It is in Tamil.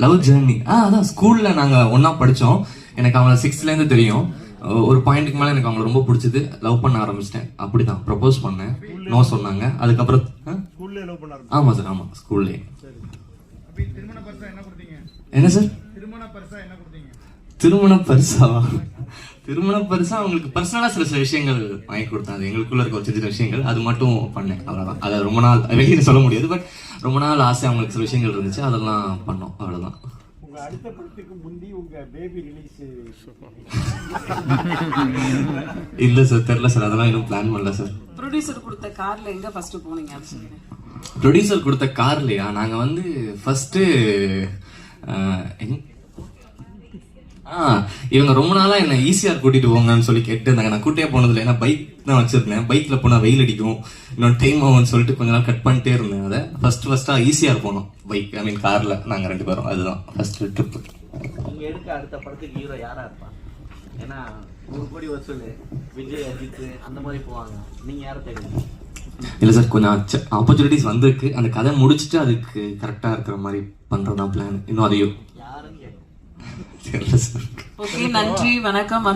லவ் ஜேர்னி அதான் ஸ்கூல்ல நாங்க ஒன்னா படிச்சோம். எனக்கு அவங்கள 6th இருந்து தெரியும். ஒரு பாயிண்ட்டுக்கு மேல எனக்கு அவங்கள ரொம்ப பிடிச்சது, லவ் பண்ண ஆரம்பிச்சிட்டேன். அப்படிதான் ப்ரப்போஸ் பண்ணேன், நோ சொன்னாங்க. அதுக்கப்புறம் ஆமா சார், ஆமா ஸ்கூல்லே. என்ன சார் திருமண பரிசாவா? திருமண பரிசா அவங்களுக்கு பர்சனலா சில விஷயங்கள் வாங்கி கொடுத்தேன். அது எங்களுக்குள்ள இருக்க ஒரு சின்ன விஷயங்கள், அது மட்டும் பண்ணேன், அவ்வளவுதான். அதை ரொம்ப நாள் வெளியே சொல்ல முடியாது, பட் ரொம்ப நாள் ஆசை அவங்களுக்கு சில விஷயங்கள் இருந்துச்சு, அதெல்லாம் பண்ணோம், அவ்வளவுதான். அடுத்த படத்துக்கு முந்தி உங்க பேபி ரிலீஸ் இல்ல சார், தெரியல சார், அதெல்லாம் இன்னும் பிளான் பண்ணல சார். ப்ரொடியூசர் கொடுத்த கார்ல எங்க ஃபர்ஸ்ட் போனீங்க? ப்ரொடியூசர் கொடுத்த கார்லயா? நாங்க வந்து ஃபர்ஸ்ட் இவங்க ரொம்ப நாளா என்ன ஈஸியார் கூட்டிட்டு போங்கன்னு சொல்லி கேட்டு இருந்தாங்க. நான் கூட்டியே போனதில்லை, ஏன்னா பைக் தான் வச்சிருந்தேன். பைக்ல போனா வெயில் அடிக்கும், இன்னொரு டைம் ஆகும்னு சொல்லிட்டு கொஞ்ச நாள் கட் பண்ணிட்டே இருந்தேன். அதை ஃபர்ஸ்டா ஈஸியார் போனோம், பைக் ஐ மீன் கார்ல, நாங்க 2 பேரும். அதுதான் ஃபர்ஸ்ட் ட்ரிப். நீங்க எடுக்க அடுத்த படத்துக்கு ஹீரோ யாரா இருப்பா? ஏன்னா 100 கோடி வசூல், விஜய், அஜித் அந்த மாதிரி போவாங்க. நீங்க யாரை தேடுங்க? இல்ல சார், கொஞ்சம் ஆப்பர்ச்சுனிட்டிஸ் வந்திருக்கு. அந்த கதை முடிச்சுட்டு அதுக்கு கரெக்டா இருக்கிற மாதிரி பண்றதா பிளான். இன்னும் அதையும் யாருன்னு கேட்கும். தெரியல சார். ஓகே, நன்றி, வணக்கம்.